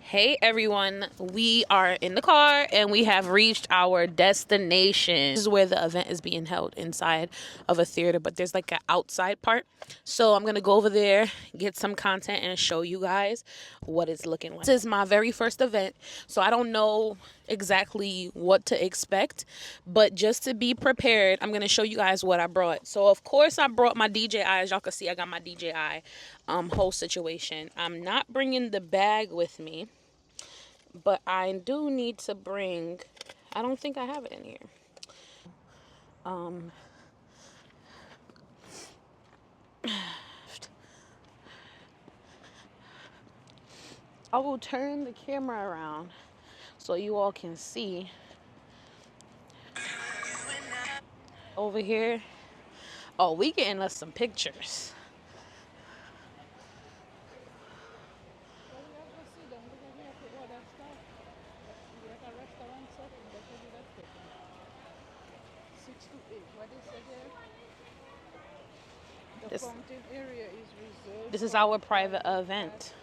Hey everyone, we are in the car and we have reached our destination. This is where the event is being held, inside of a theater, but there's like an outside part. So I'm gonna go over there, get some content, and show you guys what it's looking like. This is my very first event, so I don't know exactly what to expect, but just to be prepared, I'm gonna show you guys what I brought. So of course I brought my DJI. As y'all can see, I got my DJI whole situation. I'm not bringing the bag with me, but I do need to bring, I don't think I have it in here. I will turn the camera around so you all can see. Over here, oh, we getting us some pictures. This is our private event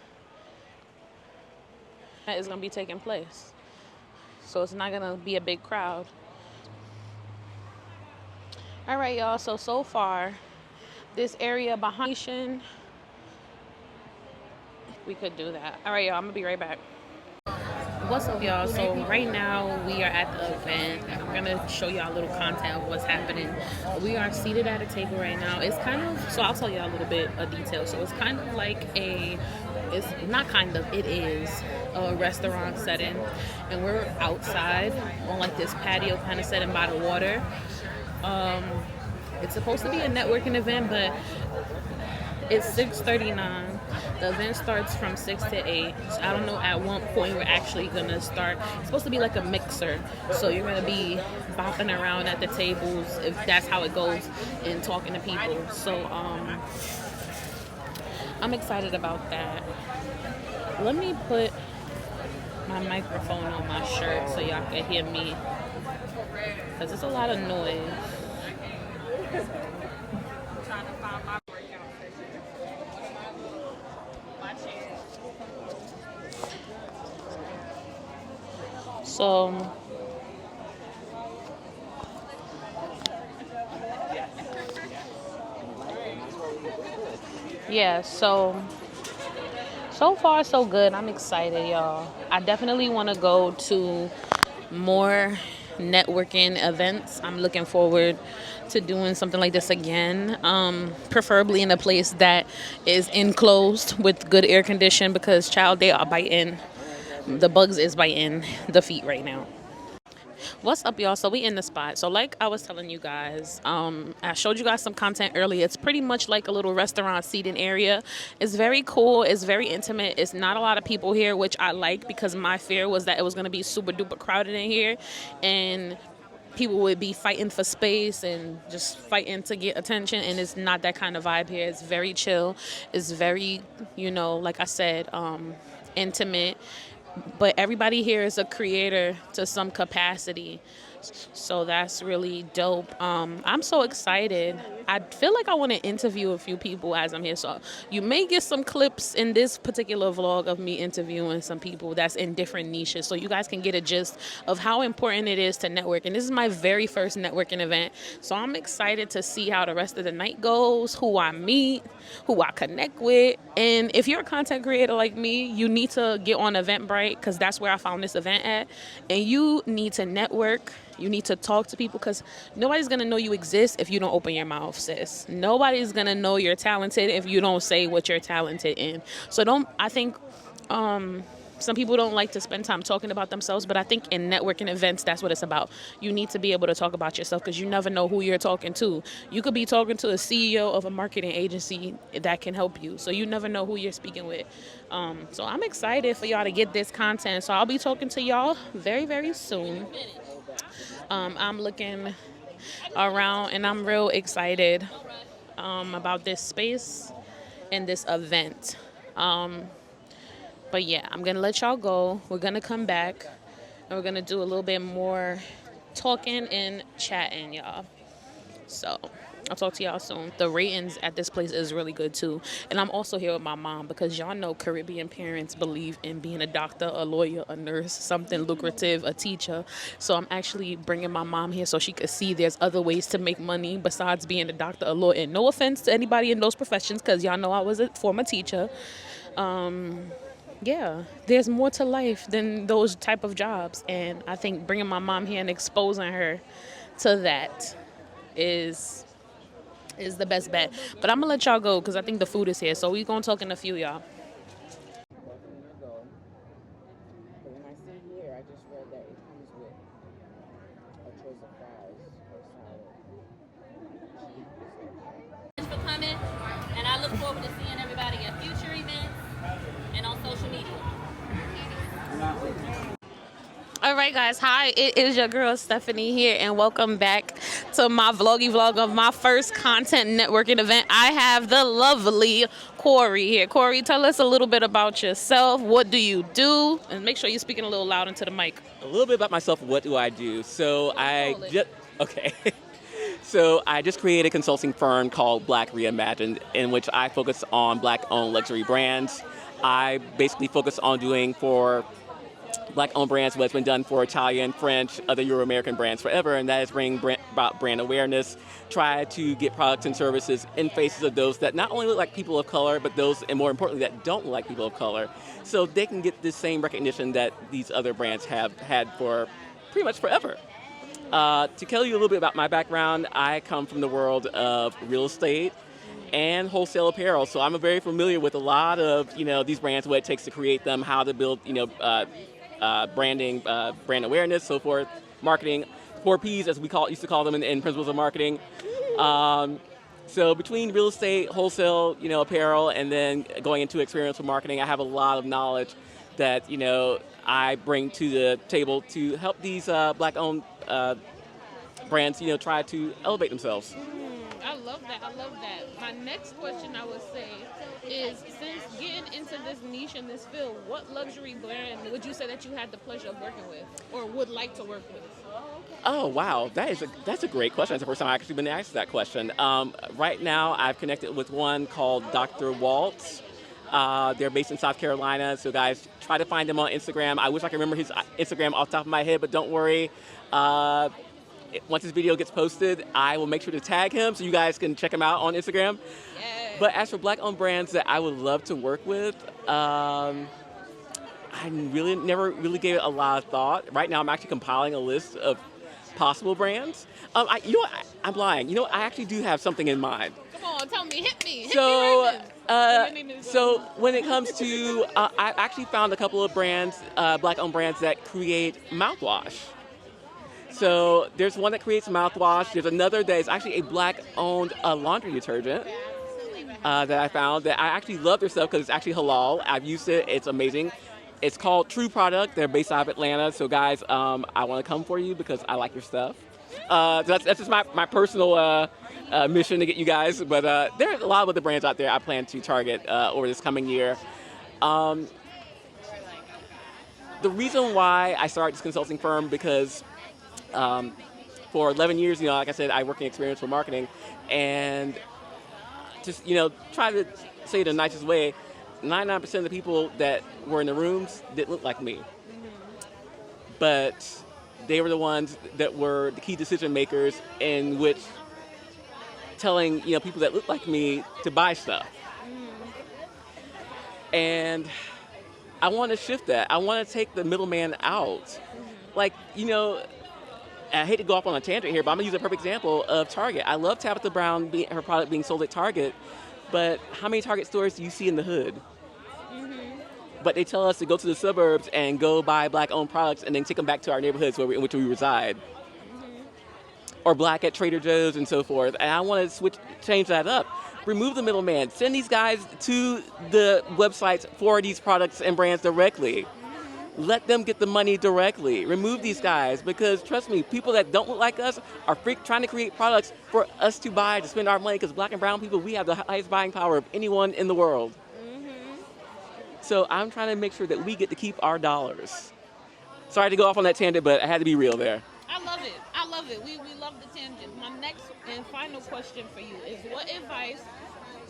that is going to be taking place, so it's not going to be a big crowd. All right, y'all, so far this area behind, we could do that. All right, y'all, I'm gonna be right back. What's up, y'all? So right now we are at the event. I'm gonna show y'all a little content of what's happening. We are seated at a table right now. It's kind of, so I'll tell y'all a little bit of detail. So it's kind of like it's not kind of, it is a restaurant setting, and we're outside on like this patio kind of setting by the water. It's supposed to be a networking event, but it's 6:39. The event starts from 6 to 8. So I don't know at what point we're actually gonna start. It's supposed to be like a mixer, so you're gonna be bopping around at the tables, if that's how it goes, and talking to people. So I'm excited about that. Let me put my microphone on my shirt so y'all can hear me, because it's a lot of noise. So yeah, so far so good. I'm excited, y'all. I definitely want to go to more networking events. I'm looking forward to doing something like this again, preferably in a place that is enclosed with good air condition, because child, they are biting, the bugs is biting the feet right now. What's up, y'all? So we in the spot. So like I was telling you guys, I showed you guys some content earlier. It's pretty much like a little restaurant seating area. It's very cool. It's very intimate. It's not a lot of people here, which I like, because my fear was that it was going to be super duper crowded in here and people would be fighting for space and just fighting to get attention, and it's not that kind of vibe here. It's very chill. It's very, like I said, intimate. But everybody here is a creator to some capacity, so that's really dope. I'm so excited. I feel like I want to interview a few people as I'm here, so you may get some clips in this particular vlog of me interviewing some people that's in different niches, so you guys can get a gist of how important it is to network. And this is my very first networking event, so I'm excited to see how the rest of the night goes, who I meet, who I connect with. And if you're a content creator like me, you need to get on Eventbrite, because that's where I found this event at. And you need to network. You need to talk to people, because nobody's going to know you exist if you don't open your mouth, sis. Nobody's going to know you're talented if you don't say what you're talented in. So I think some people don't like to spend time talking about themselves, but I think in networking events, that's what it's about. You need to be able to talk about yourself, because you never know who you're talking to. You could be talking to a CEO of a marketing agency that can help you, so you never know who you're speaking with. So I'm excited for y'all to get this content. So I'll be talking to y'all very, very soon. I'm looking around and I'm real excited about this space and this event. But yeah, I'm gonna let y'all go. We're gonna come back and we're gonna do a little bit more talking and chatting, y'all. So I'll talk to y'all soon. The ratings at this place is really good too. And I'm also here with my mom because y'all know Caribbean parents believe in being a doctor, a lawyer, a nurse, something lucrative, a teacher. So I'm actually bringing my mom here so she could see there's other ways to make money besides being a doctor, a lawyer. And no offense to anybody in those professions because y'all know I was a former teacher. Yeah, there's more to life than those type of jobs. And I think bringing my mom here and exposing her to that is the best bet. But I'm gonna let y'all go because I think the food is here. So we gonna talk in a few, y'all. When I see here, I just read that it comes with a choice of fries or salad. Thanks for coming, and I look forward to seeing everybody at future events and on social media. All right, guys. Hi, it is your girl Stephanie here, and welcome back to my vloggy vlog of my first content networking event. I have the lovely Corey here. Corey, tell us a little bit about yourself. What do you do? And make sure you're speaking a little loud into the mic. A little bit about myself. What do I do? So I just created a consulting firm called Black Reimagined, in which I focus on Black-owned luxury brands. I basically focus on doing for Black-owned brands what's been done for Italian, French, other Euro-American brands forever, and that is bring about brand awareness, try to get products and services in faces of those that not only look like people of color, but those, and more importantly, that don't look like people of color, so they can get the same recognition that these other brands have had for pretty much forever. To tell you a little bit about my background, I come from the world of real estate and wholesale apparel, so I'm very familiar with a lot of these brands, what it takes to create them, how to build branding, brand awareness, so forth, marketing, 4Ps as we used to call them in principles of marketing. So between real estate, wholesale, apparel, and then going into experiential marketing, I have a lot of knowledge that I bring to the table to help these Black-owned brands, try to elevate themselves. I love that. I love that. My next question I would say is, since getting into this niche in this field, what luxury brand would you say that you had the pleasure of working with or would like to work with? Oh, wow. That's a great question. That's the first time I've actually been asked that question. Right now, I've connected with one called Dr. Waltz. They're based in South Carolina, so guys, try to find them on Instagram. I wish I could remember his Instagram off the top of my head, but don't worry. Once this video gets posted, I will make sure to tag him so you guys can check him out on Instagram. Yay. But as for Black-owned brands that I would love to work with, I really never really gave it a lot of thought. Right now, I'm actually compiling a list of possible brands. I'm lying. I actually do have something in mind. Come on, tell me, hit me. So when it comes to, I actually found a couple of brands, Black-owned brands that create mouthwash. So there's one that creates mouthwash. There's another that is actually a Black-owned laundry detergent that I found that I actually love their stuff because it's actually halal. I've used it. It's amazing. It's called True Product. They're based out of Atlanta. So guys, I want to come for you because I like your stuff. That's just my personal mission to get you guys. But there are a lot of other brands out there I plan to target over this coming year. The reason why I started this consulting firm because for 11 years, like I said, I work in experiential marketing, and just, try to say it the nicest way, 99% of the people that were in the rooms didn't look like me. But they were the ones that were the key decision makers in which telling, people that look like me to buy stuff. And I want to shift that. I want to take the middleman out. Like, I hate to go off on a tangent here, but I'm going to use a perfect example of Target. I love Tabitha Brown, her product being sold at Target, but how many Target stores do you see in the hood? But they tell us to go to the suburbs and go buy Black-owned products and then take them back to our neighborhoods in which we reside. Or Black at Trader Joe's and so forth. And I want to change that up. Remove the middleman. Send these guys to the websites for these products and brands directly. Let them get the money directly. Remove these guys because, trust me, people that don't look like us are trying to create products for us to buy, to spend our money, because Black and brown people, we have the highest buying power of anyone in the world. So I'm trying to make sure that we get to keep our dollars. Sorry to go off on that tangent, but I had to be real there. I love it. I love it. We love the tangent. My next and final question for you is, what advice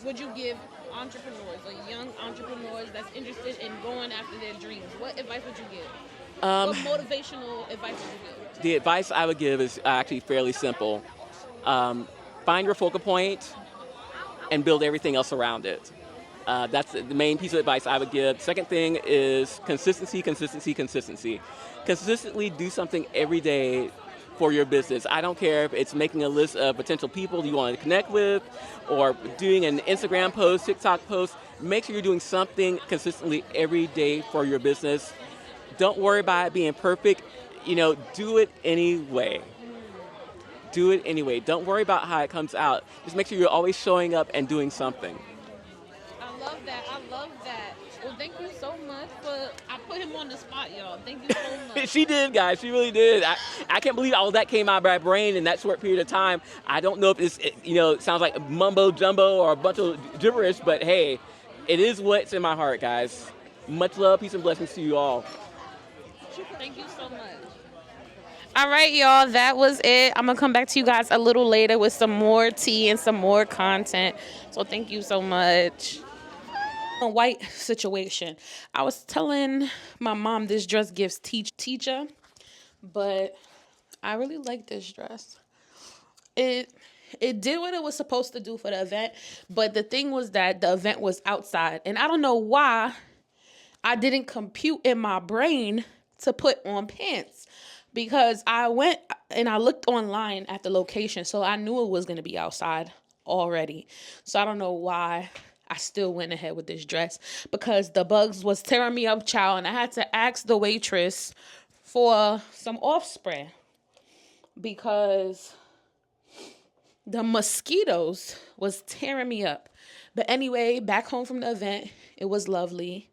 would you give entrepreneurs or young entrepreneurs that's interested in going after their dreams? What advice would you give? What motivational advice would you give? The advice I would give is actually fairly simple. Find your focal point and build everything else around it. That's the main piece of advice I would give. Second thing is consistency, consistency, consistency. Consistently do something every day for your business. I don't care if it's making a list of potential people you want to connect with or doing an Instagram post, TikTok post. Make sure you're doing something consistently every day for your business. Don't worry about it being perfect. Do it anyway. Do it anyway. Don't worry about how it comes out. Just make sure you're always showing up and doing something. I love that. I love that. Well, thank you so much I put him on the spot, y'all. Thank you so much. She did, guys. She really did. I can't believe all that came out of my brain in that short period of time. I don't know if it sounds like mumbo jumbo or a bunch of gibberish, but hey, it is what's in my heart, guys. Much love, peace, and blessings to you all. Thank you so much. All right, y'all. That was it. I'm going to come back to you guys a little later with some more tea and some more content. So thank you so much. A white situation. I was telling my mom this dress gives teacher, but I really like this dress. It did what it was supposed to do for the event, but the thing was that the event was outside, and I don't know why I didn't compute in my brain to put on pants, because I went and I looked online at the location, so I knew it was going to be outside already. So I don't know why I still went ahead with this dress, because the bugs was tearing me up, child, and I had to ask the waitress for some off spray because the mosquitoes was tearing me up. But anyway, back home from the event, it was lovely.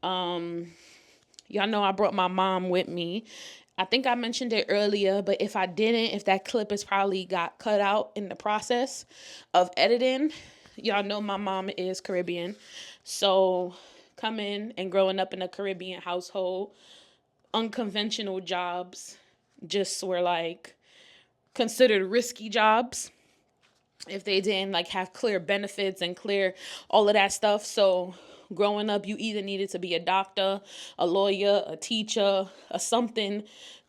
Y'all know I brought my mom with me. I think I mentioned it earlier, but if I didn't, if that clip is probably got cut out in the process of editing, y'all know my mom is Caribbean. So coming and growing up in a Caribbean household, unconventional jobs just were like considered risky jobs if they didn't like have clear benefits and clear all of that stuff. So growing up, you either needed to be a doctor, a lawyer, a teacher, or something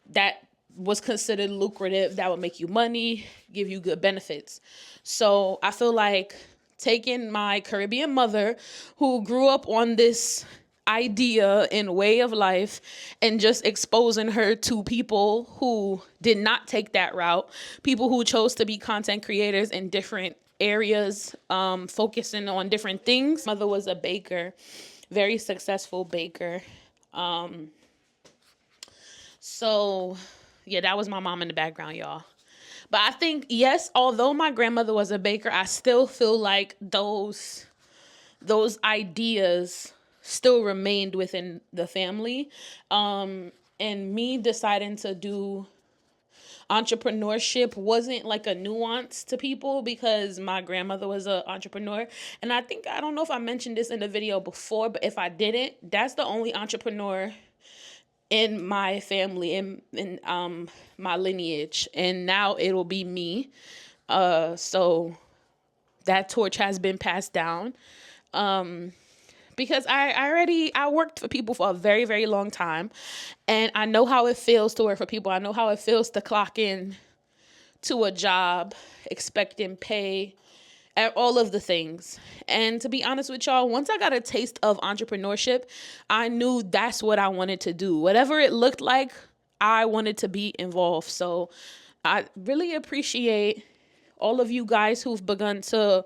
that was considered lucrative, that would make you money, give you good benefits. So I feel like taking my Caribbean mother, who grew up on this idea and way of life, and just exposing her to people who did not take that route, people who chose to be content creators in different areas, focusing on different things. Mother was a baker, very successful baker. So yeah, that was my mom in the background, y'all. But I think, yes, although my grandmother was a baker, I still feel like those ideas still remained within the family. And me deciding to do entrepreneurship wasn't like a nuance to people because my grandmother was an entrepreneur. And I don't know if I mentioned this in the video before, but if I didn't, that's the only entrepreneur in my family, in my lineage, and now it'll be me. So that torch has been passed down. Because I worked for people for a very, very long time, and I know how it feels to work for people. I know how it feels to clock in to a job, expecting pay, and all of the things. And to be honest with y'all, once I got a taste of entrepreneurship, I knew that's what I wanted to do. Whatever it looked like, I wanted to be involved. So I really appreciate all of you guys who've begun to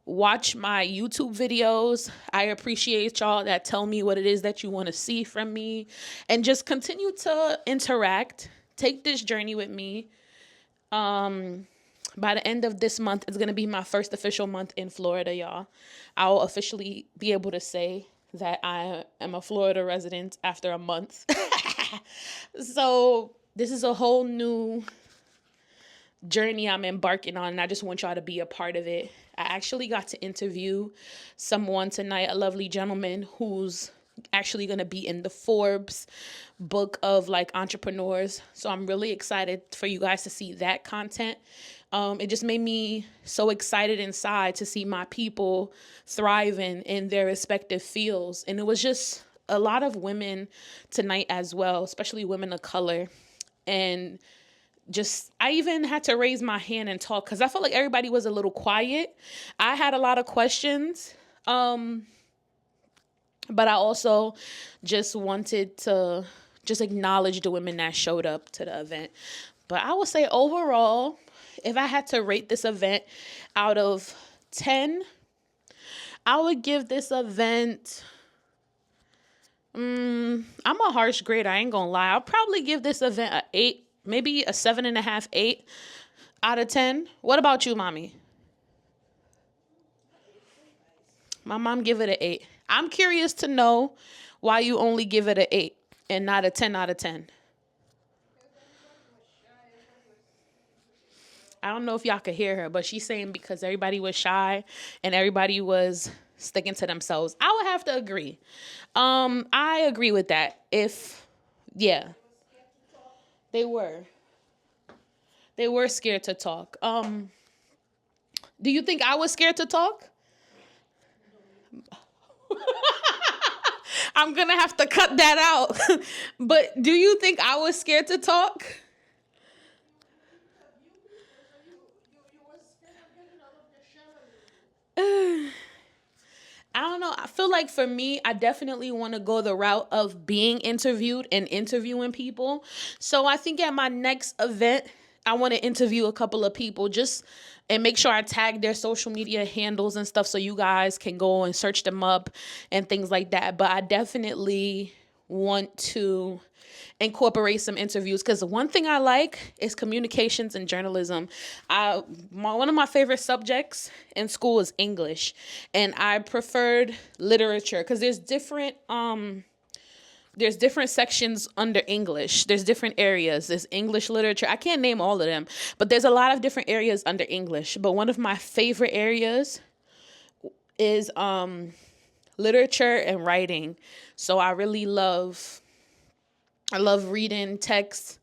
watch my YouTube videos. I appreciate y'all that tell me what it is that you want to see from me, and just continue to interact. Take this journey with me. By the end of this month, it's going to be my first official month in Florida, y'all. I'll officially be able to say that I am a Florida resident after a month. So this is a whole new journey I'm embarking on, and I just want y'all to be a part of it. I actually got to interview someone tonight, a lovely gentleman who's actually going to be in the Forbes book of like entrepreneurs. So I'm really excited for you guys to see that content. It just made me so excited inside to see my people thriving in their respective fields. And it was just a lot of women tonight as well, especially women of color. And just, I even had to raise my hand and talk because I felt like everybody was a little quiet. I had a lot of questions. But I also just wanted to just acknowledge the women that showed up to the event. But I would say overall, if I had to rate this event out of 10, I would give this event, I'm a harsh grade, I ain't gonna lie. I'll probably give this event a 8, maybe a 7.5, 8 out of 10. What about you, mommy? My mom give it an 8. I'm curious to know why you only give it an 8 and not a 10 out of 10. I don't know if y'all could hear her, but she's saying because everybody was shy and everybody was sticking to themselves. I would have to agree. I agree with that. Yeah, they were. They were scared to talk. Do you think I was scared to talk? I'm going to have to cut that out. But do you think I was scared to talk? I don't know. I feel like for me, I definitely want to go the route of being interviewed and interviewing people. So I think at my next event, I want to interview a couple of people just and make sure I tag their social media handles and stuff so you guys can go and search them up and things like that. But I definitely want to incorporate some interviews because one thing I like is communications and journalism. One of my favorite subjects in school is English, and I preferred literature because there's different sections under English. There's different areas. There's English literature. I can't name all of them, but there's a lot of different areas under English. But one of my favorite areas is literature and writing. So I love reading texts.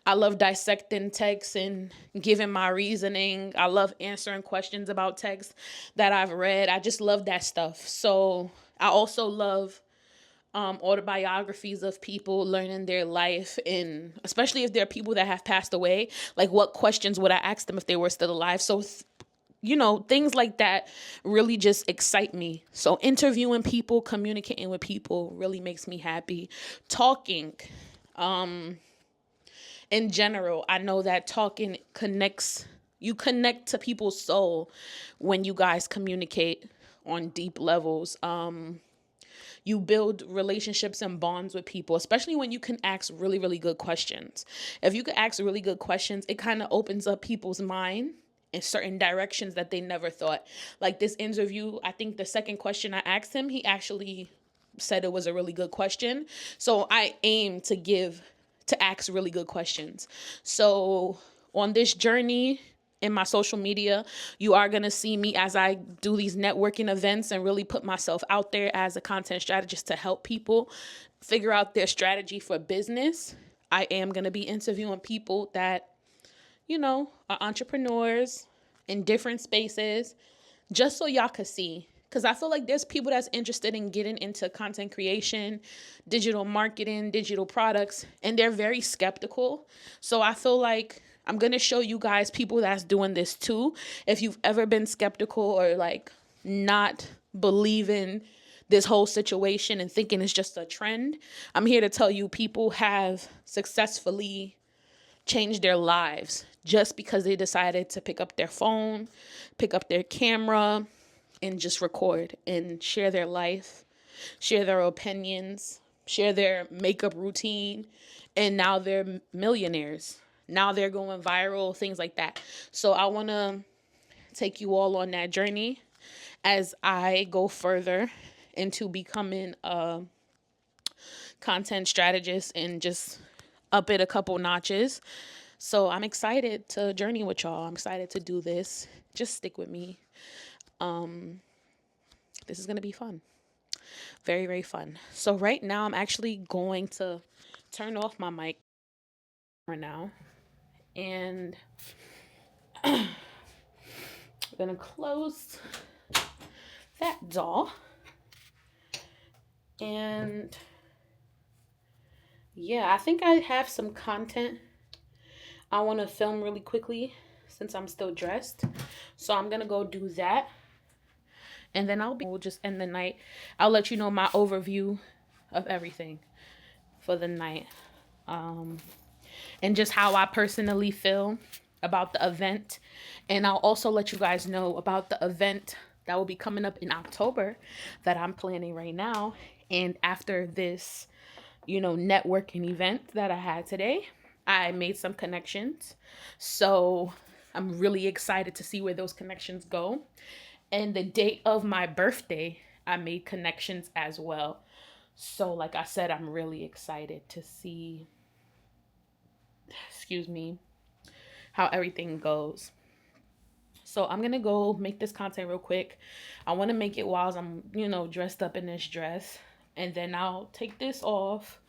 I love dissecting texts and giving my reasoning. I love answering questions about texts that I've read. I just love that stuff. So I also love autobiographies of people, learning their life, and especially if there are people that have passed away, like what questions would I ask them if they were still alive? So things like that really just excite me. So interviewing people, communicating with people really makes me happy. Talking, in general, I know that talking you connect to people's soul when you guys communicate on deep levels. You build relationships and bonds with people, especially when you can ask really, really good questions. If you can ask really good questions, it kind of opens up people's mind in certain directions that they never thought. Like this interview, I think the second question I asked him, he actually said it was a really good question. So I aim to ask really good questions. So on this journey in my social media, you are going to see me as I do these networking events and really put myself out there as a content strategist to help people figure out their strategy for business. I am going to be interviewing people that, are entrepreneurs in different spaces, just so y'all could see. Because I feel like there's people that's interested in getting into content creation, digital marketing, digital products, and they're very skeptical. So I feel like I'm going to show you guys people that's doing this too. If you've ever been skeptical or like not believing this whole situation and thinking it's just a trend, I'm here to tell you people have successfully changed their lives just because they decided to pick up their phone, pick up their camera, and just record and share their life, share their opinions, share their makeup routine, and now they're millionaires. Now they're going viral, things like that. So I want to take you all on that journey as I go further into becoming a content strategist and just up it a couple notches. So I'm excited to journey with y'all. I'm excited to do this. Just stick with me. This is going to be fun. Very, very fun. So right now I'm actually going to turn off my mic right now, and I'm gonna close that door. And yeah, I think I have some content I want to film really quickly since I'm still dressed. So I'm gonna go do that, and then we'll just end the night. I'll let you know my overview of everything for the night, and just how I personally feel about the event. And I'll also let you guys know about the event that will be coming up in October that I'm planning right now. And after this, networking event that I had today, I made some connections. So I'm really excited to see where those connections go. And the date of my birthday, I made connections as well. So, like I said, I'm really excited to see, how everything goes. So I'm gonna go make this content real quick. I want to make it while I'm, dressed up in this dress, and then I'll take this off.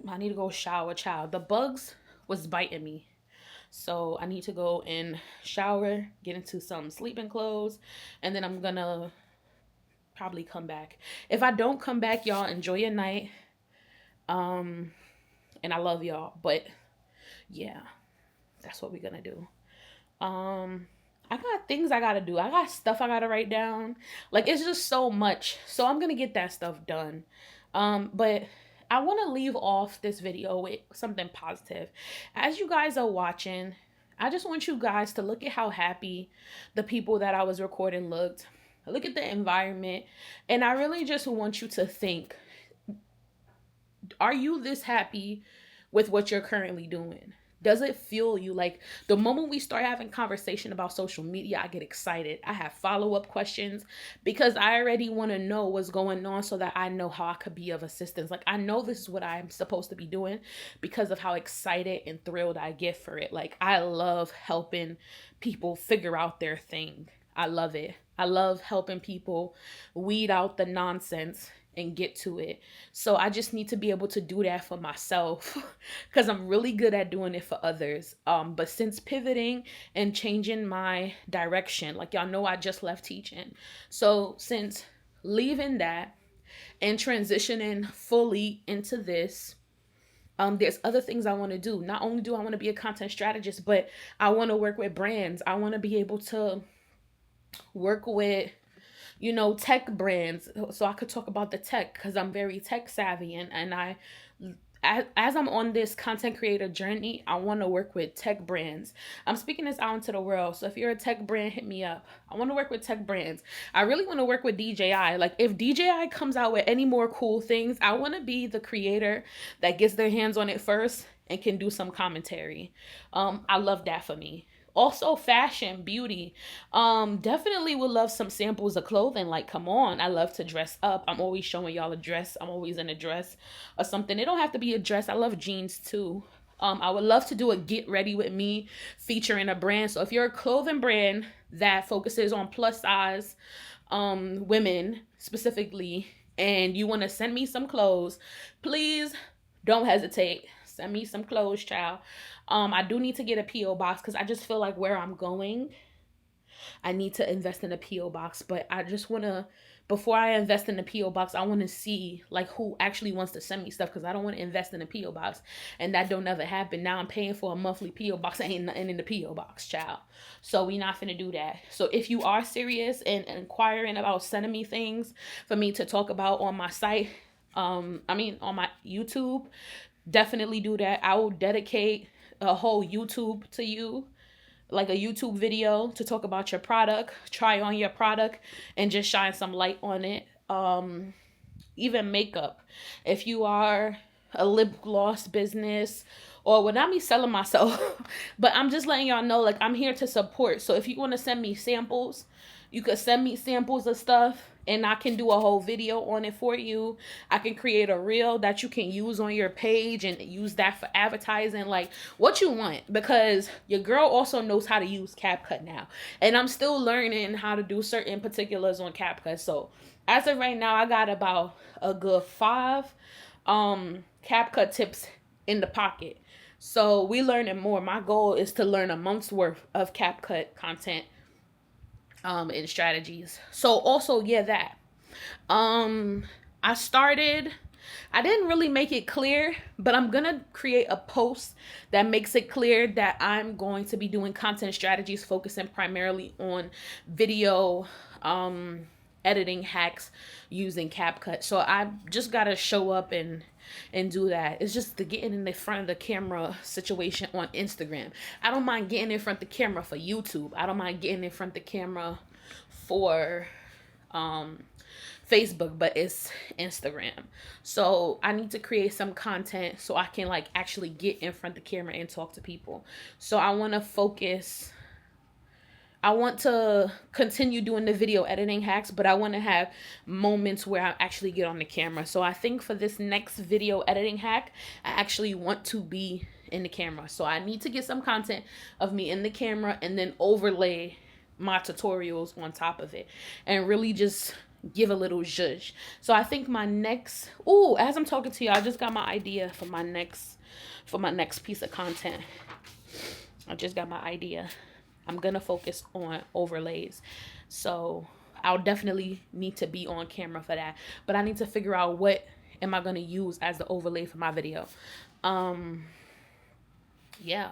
I need to go shower, child. The bugs was biting me, so I need to go and shower, get into some sleeping clothes, and then I'm gonna probably come back. If I don't come back, y'all enjoy your night. And I love y'all, but yeah, that's what we're gonna do. I got things I gotta do. I got stuff I gotta write down. Like, it's just so much. So I'm gonna get that stuff done. But I want to leave off this video with something positive. As you guys are watching, I just want you guys to look at how happy the people that I was recording looked. Look at the environment. And I really just want you to think, are you this happy with what you're currently doing? Does it fuel you? Like, the moment we start having conversation about social media, I get excited. I have follow-up questions because I already want to know what's going on so that I know how I could be of assistance. Like, I know this is what I'm supposed to be doing because of how excited and thrilled I get for it. Like, I love helping people figure out their thing. I love it. I love helping people weed out the nonsense and get to it. So I just need to be able to do that for myself because I'm really good at doing it for others. But since pivoting and changing my direction, like y'all know, I just left teaching. So since leaving that and transitioning fully into this, there's other things I want to do. Not only do I want to be a content strategist, but I want to work with brands. I want to be able to work with tech brands, so I could talk about the tech because I'm very tech savvy, and as I'm on this content creator journey, I want to work with tech brands. I'm speaking this out into the world, so if you're a tech brand, hit me up. I want to work with tech brands. I really want to work with DJI. Like, if DJI comes out with any more cool things, I want to be the creator that gets their hands on it first and can do some commentary. I love that for me. Also, fashion, beauty. Definitely would love some samples of clothing. Like, come on, I love to dress up. I'm always showing y'all a dress. I'm always in a dress or something. It don't have to be a dress. I love jeans too. I would love to do a get ready with me featuring a brand. So if you're a clothing brand that focuses on plus size women specifically, and you want to send me some clothes, please don't hesitate. Send me some clothes, child. I do need to get a P.O. box because I just feel like where I'm going, I need to invest in a P.O. box. But I just want to, before I invest in the P.O. box, I want to see like who actually wants to send me stuff, because I don't want to invest in a P.O. box and that don't ever happen. Now I'm paying for a monthly P.O. box. Ain't nothing in the P.O. box, child. So we not finna do that. So if you are serious and inquiring about sending me things for me to talk about on my site, on my YouTube, definitely do that. I will dedicate a whole YouTube to you, like a YouTube video to talk about your product, try on your product, and just shine some light on it. Even makeup. If you are a lip gloss business, or would I be selling myself, but I'm just letting y'all know, like, I'm here to support. So if you want to send me samples, you could send me samples of stuff, and I can do a whole video on it for you. I can create a reel that you can use on your page and use that for advertising, like what you want, because your girl also knows how to use CapCut now. And I'm still learning how to do certain particulars on CapCut. So as of right now, I got about a good 5 CapCut tips in the pocket. So we learning more. My goal is to learn a month's worth of CapCut content and strategies. So also, yeah, that I didn't really make it clear, but I'm gonna create a post that makes it clear that I'm going to be doing content strategies focusing primarily on video editing hacks using CapCut. So I just gotta show up and do that. It's just the getting in the front of the camera situation on Instagram. I don't mind getting in front of the camera for YouTube. I don't mind getting in front of the camera for Facebook, but it's Instagram. So I need to create some content so I can like actually get in front of the camera and talk to people. So I want to focus. I want to continue doing the video editing hacks, but I want to have moments where I actually get on the camera. So I think for this next video editing hack, I actually want to be in the camera. So I need to get some content of me in the camera and then overlay my tutorials on top of it and really just give a little zhuzh. So I think my next, as I'm talking to you, I just got my idea for my next piece of content. I just got my idea. I'm gonna focus on overlays. So I'll definitely need to be on camera for that. But I need to figure out what am I gonna use as the overlay for my video. Yeah.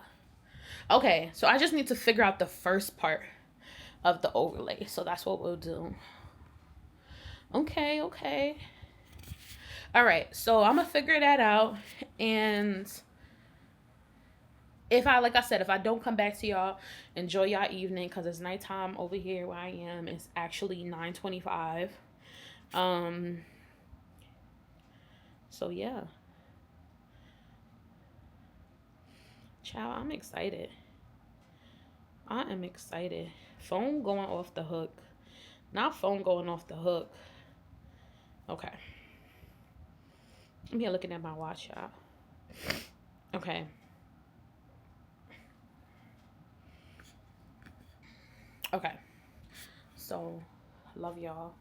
Okay, so I just need to figure out the first part of the overlay. So that's what we'll do. Okay. All right, so I'm gonna figure that out, and if I don't come back to y'all, enjoy y'all evening, because it's nighttime over here where I am. It's actually 9:25. So yeah. Child, I'm excited. I am excited. Phone going off the hook. Not phone going off the hook. Okay. I'm here looking at my watch, y'all. Okay. Okay. So, love y'all.